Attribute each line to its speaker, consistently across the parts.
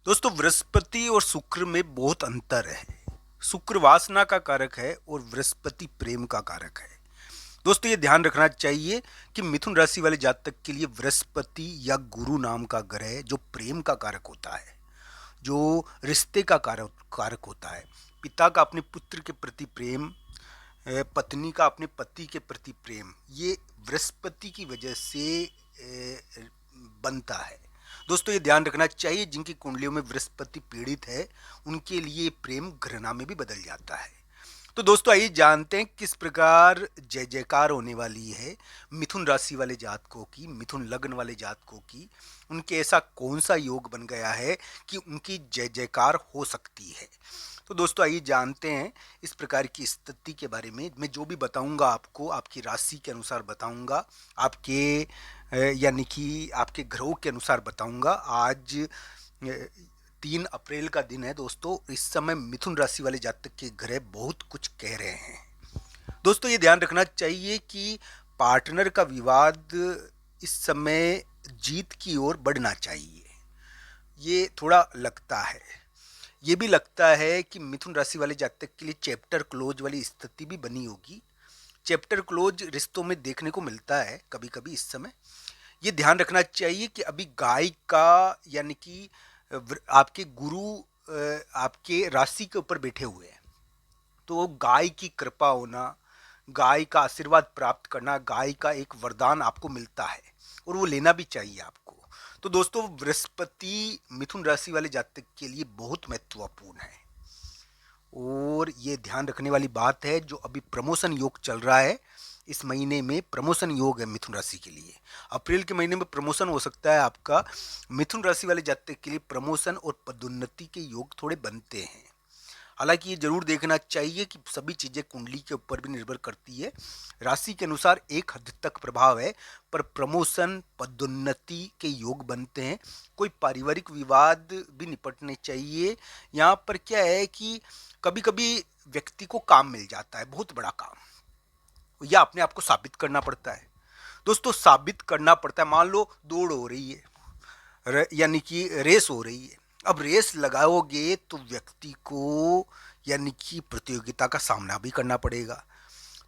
Speaker 1: दोस्तों, बृहस्पति और शुक्र में बहुत अंतर है। शुक्र वासना का कारक है और बृहस्पति प्रेम का कारक है। दोस्तों, ये ध्यान रखना चाहिए कि मिथुन राशि वाले जातक के लिए बृहस्पति या गुरु नाम का ग्रह जो प्रेम का कारक होता है, जो रिश्ते का कारक कारक होता है, पिता का अपने पुत्र के प्रति प्रेम, पत्नी का अपने पति के प्रति प्रेम, ये बृहस्पति की वजह से बनता है। दोस्तों, ये ध्यान रखना चाहिए, जिनकी कुंडलियों में बृहस्पति पीड़ित है उनके लिए प्रेम घृणा में भी बदल जाता है। तो दोस्तों, आइए जानते हैं किस प्रकार जय जयकार होने वाली है मिथुन राशि वाले जातकों की, मिथुन लग्न वाले जातकों की। उनके ऐसा कौन सा योग बन गया है कि उनकी जय जयकार हो सकती है। तो दोस्तों, आइए जानते हैं इस प्रकार की स्थिति के बारे में। मैं जो भी बताऊंगा आपको आपकी राशि के अनुसार बताऊंगा, आपके यानी कि आपके ग्रहों के अनुसार बताऊंगा। आज 3 अप्रैल का दिन है दोस्तों। इस समय मिथुन राशि वाले जातक के ग्रह बहुत कुछ कह रहे हैं। दोस्तों, ये ध्यान रखना चाहिए कि पार्टनर का विवाद इस समय जीत की ओर बढ़ना चाहिए, ये थोड़ा लगता है। ये भी लगता है कि मिथुन राशि वाले जातक के लिए चैप्टर क्लोज वाली स्थिति भी बनी होगी। चैप्टर क्लोज रिश्तों में देखने को मिलता है कभी कभी इस समय। ये ध्यान रखना चाहिए कि अभी गाय का यानी कि आपके गुरु आपके राशि के ऊपर बैठे हुए हैं, तो गाय की कृपा होना, गाय का आशीर्वाद प्राप्त करना, गाय का एक वरदान आपको मिलता है और वो लेना भी चाहिए आपको। तो दोस्तों, बृहस्पति मिथुन राशि वाले जातक के लिए बहुत महत्वपूर्ण है और ये ध्यान रखने वाली बात है। जो अभी प्रमोशन योग चल रहा है, इस महीने में प्रमोशन योग है मिथुन राशि के लिए। अप्रैल के महीने में प्रमोशन हो सकता है आपका। मिथुन राशि वाले जातक के लिए प्रमोशन और पदोन्नति के योग थोड़े बनते हैं। हालांकि ये जरूर देखना चाहिए कि सभी चीज़ें कुंडली के ऊपर भी निर्भर करती है। राशि के अनुसार एक हद तक प्रभाव है, पर प्रमोशन पदोन्नति के योग बनते हैं। कोई पारिवारिक विवाद भी निपटने चाहिए। यहाँ पर क्या है कि कभी कभी व्यक्ति को काम मिल जाता है, बहुत बड़ा काम, या अपने आप को साबित करना पड़ता है। दोस्तों, साबित करना पड़ता है। मान लो दौड़ हो रही है, यानी कि रेस हो रही है। अब रेस लगाओगे तो व्यक्ति को यानी कि प्रतियोगिता का सामना भी करना पड़ेगा।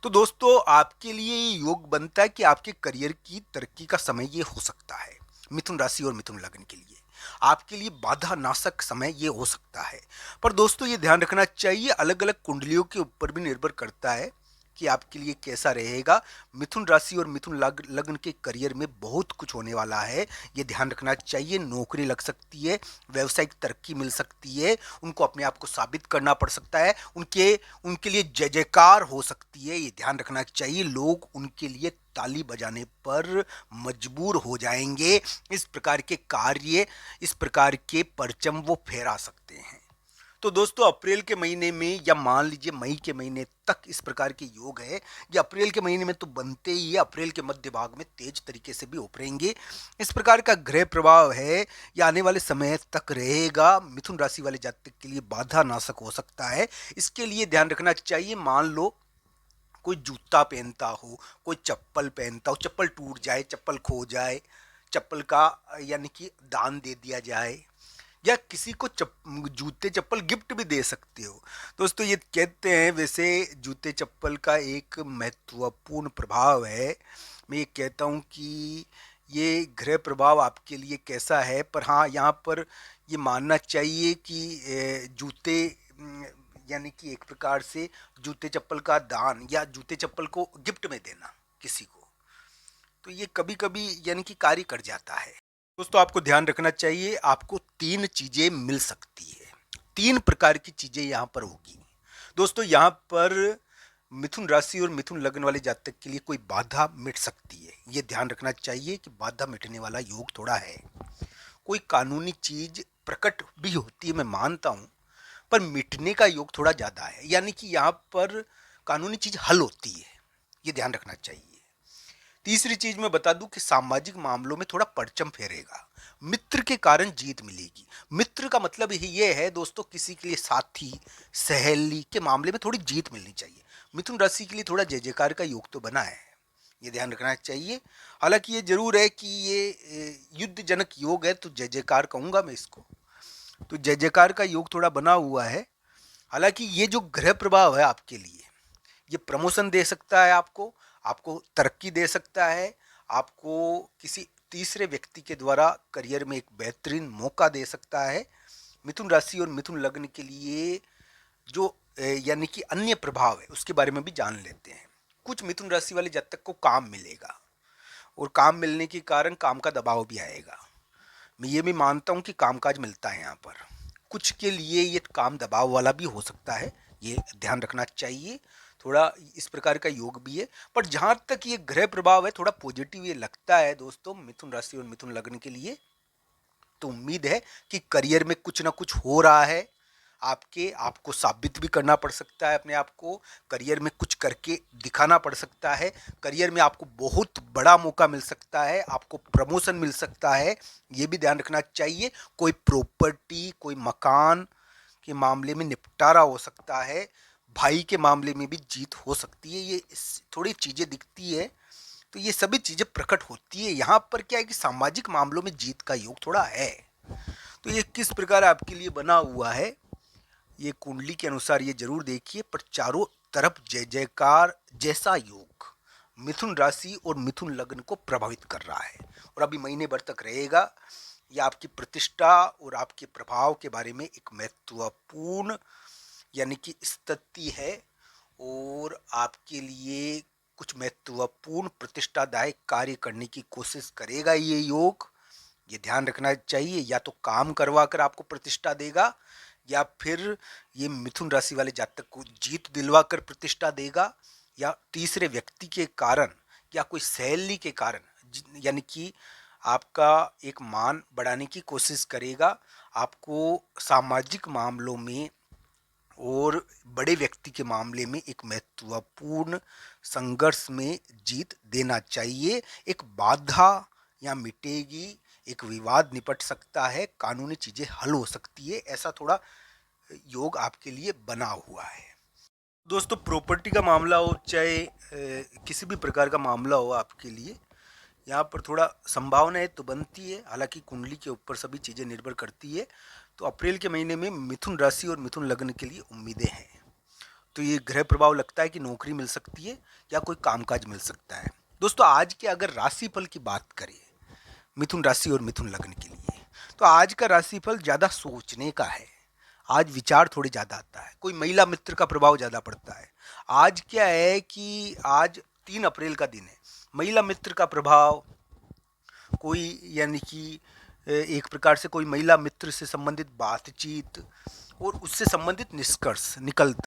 Speaker 1: तो दोस्तों, आपके लिए ये योग बनता है कि आपके करियर की तरक्की का समय ये हो सकता है। मिथुन राशि और मिथुन लग्न के लिए आपके लिए बाधा नाशक समय ये हो सकता है। पर दोस्तों, ये ध्यान रखना चाहिए, अलग अलग कुंडलियों के ऊपर भी निर्भर करता है कि आपके लिए कैसा रहेगा। मिथुन राशि और मिथुन लग्न के करियर में बहुत कुछ होने वाला है, ये ध्यान रखना चाहिए। नौकरी लग सकती है, व्यवसायिक तरक्की मिल सकती है, उनको अपने आप को साबित करना पड़ सकता है, उनके उनके लिए जय जयकार हो सकती है, ये ध्यान रखना चाहिए। लोग उनके लिए ताली बजाने पर मजबूर हो जाएंगे। इस प्रकार के कार्य, इस प्रकार के परचम वो फहरा सकते हैं। तो दोस्तों, अप्रैल के महीने में या मान लीजिए मई के महीने तक इस प्रकार के योग है। ये अप्रैल के महीने में तो बनते ही है, अप्रैल के मध्य भाग में तेज तरीके से भी उभरेंगे। इस प्रकार का ग्रह प्रभाव है, ये आने वाले समय तक रहेगा। मिथुन राशि वाले जातक के लिए बाधा नाशक हो सकता है। इसके लिए ध्यान रखना चाहिए। मान लो कोई जूता पहनता हो, कोई चप्पल पहनता हो, चप्पल टूट जाए, चप्पल खो जाए, चप्पल का यानी कि दान दे दिया जाए, या किसी को जूते चप्पल गिफ्ट भी दे सकते हो। दोस्तों, ये कहते हैं, वैसे जूते चप्पल का एक महत्वपूर्ण प्रभाव है। मैं ये कहता हूँ कि ये ग्रह प्रभाव आपके लिए कैसा है, पर हाँ, यहाँ पर ये मानना चाहिए कि जूते यानी कि एक प्रकार से जूते चप्पल का दान या जूते चप्पल को गिफ्ट में देना किसी को, तो ये कभी कभी यानी कि कार्य कर जाता है। दोस्तों, आपको ध्यान रखना चाहिए, आपको 3 चीजें मिल सकती है। 3 प्रकार की चीजें यहाँ पर होगी। दोस्तों, यहाँ पर मिथुन राशि और मिथुन लग्न वाले जातक के लिए कोई बाधा मिट सकती है। ये ध्यान रखना चाहिए कि बाधा मिटने वाला योग थोड़ा है। कोई कानूनी चीज प्रकट भी होती है, मैं मानता हूँ, पर मिटने का योग थोड़ा ज्यादा है। यानी कि यहाँ पर कानूनी चीज हल होती है, ये ध्यान रखना चाहिए। तीसरी चीज मैं बता दूं कि सामाजिक मामलों में थोड़ा परचम फेरेगा। मित्र के कारण जीत मिलेगी। मित्र का मतलब ही ये है दोस्तों, किसी के लिए साथी, सहेली के मामले में थोड़ी जीत मिलनी चाहिए। मिथुन राशि के लिए थोड़ा जय जयकार का योग तो बना है, ये ध्यान रखना चाहिए। हालांकि ये जरूर है कि ये युद्ध जनक योग है, तो जय जयकार कहूंगा मैं इसको। तो जय जयकार का योग थोड़ा बना हुआ है। हालांकि ये जो ग्रह प्रभाव है आपके लिए, ये प्रमोशन दे सकता है आपको, आपको तरक्की दे सकता है, आपको किसी तीसरे व्यक्ति के द्वारा करियर में एक बेहतरीन मौका दे सकता है। मिथुन राशि और मिथुन लग्न के लिए जो यानी कि अन्य प्रभाव है उसके बारे में भी जान लेते हैं। कुछ मिथुन राशि वाले जातक को काम मिलेगा, और काम मिलने के कारण काम का दबाव भी आएगा। मैं ये भी मानता हूँ कि कामकाज मिलता है यहाँ पर। कुछ के लिए ये काम दबाव वाला भी हो सकता है, ये ध्यान रखना चाहिए। थोड़ा इस प्रकार का योग भी है। पर जहाँ तक ये ग्रह प्रभाव है थोड़ा पॉजिटिव ये लगता है दोस्तों मिथुन राशि और मिथुन लग्न के लिए। तो उम्मीद है कि करियर में कुछ ना कुछ हो रहा है। आपको साबित भी करना पड़ सकता है अपने आप को, करियर में कुछ करके दिखाना पड़ सकता है, करियर में आपको बहुत बड़ा मौका मिल सकता है, आपको प्रमोशन मिल सकता है। ये भी ध्यान रखना चाहिए। कोई प्रॉपर्टी, कोई मकान के मामले में निपटारा हो सकता है, भाई के मामले में भी जीत हो सकती है। ये थोड़ी चीज़ें दिखती है, तो ये सभी चीज़ें प्रकट होती है। यहाँ पर क्या है कि सामाजिक मामलों में जीत का योग थोड़ा है। तो ये किस प्रकार आपके लिए बना हुआ है, ये कुंडली के अनुसार ये जरूर देखिए। पर चारों तरफ जय जयकार जैसा योग मिथुन राशि और मिथुन लग्न को प्रभावित कर रहा है, और अभी महीने भर तक रहेगा। यह आपकी प्रतिष्ठा और आपके प्रभाव के बारे में एक महत्वपूर्ण यानी कि स्थिति है, और आपके लिए कुछ महत्वपूर्ण प्रतिष्ठादायक कार्य करने की कोशिश करेगा ये योग। ये ध्यान रखना चाहिए। या तो काम करवा कर आपको प्रतिष्ठा देगा, या फिर ये मिथुन राशि वाले जातक को जीत दिलवा कर प्रतिष्ठा देगा, या तीसरे व्यक्ति के कारण या कोई सहेली के कारण यानी कि आपका एक मान बढ़ाने की कोशिश करेगा। आपको सामाजिक मामलों में और बड़े व्यक्ति के मामले में एक महत्वपूर्ण संघर्ष में जीत देना चाहिए। एक बाधा यहाँ मिटेगी, एक विवाद निपट सकता है, कानूनी चीज़ें हल हो सकती है। ऐसा थोड़ा योग आपके लिए बना हुआ है। दोस्तों प्रॉपर्टी का मामला हो चाहे किसी भी प्रकार का मामला हो आपके लिए, यहाँ पर थोड़ा संभावनाएं तो बनती है। हालांकि कुंडली के ऊपर सभी चीज़ें निर्भर करती है। तो अप्रैल के महीने में मिथुन राशि और मिथुन लग्न के लिए उम्मीदें हैं। तो ये ग्रह प्रभाव लगता है कि नौकरी मिल सकती है या कोई कामकाज मिल सकता है। दोस्तों आज के अगर राशिफल की बात करें मिथुन राशि और मिथुन लग्न के लिए, तो आज का राशिफल ज़्यादा सोचने का है। आज विचार थोड़े ज़्यादा आता है, कोई महिला मित्र का प्रभाव ज़्यादा पड़ता है। आज क्या है कि आज 3 अप्रैल का दिन है। महिला मित्र का प्रभाव, कोई यानी कि एक प्रकार से कोई महिला मित्र से संबंधित बातचीत और उससे संबंधित निष्कर्ष निकलता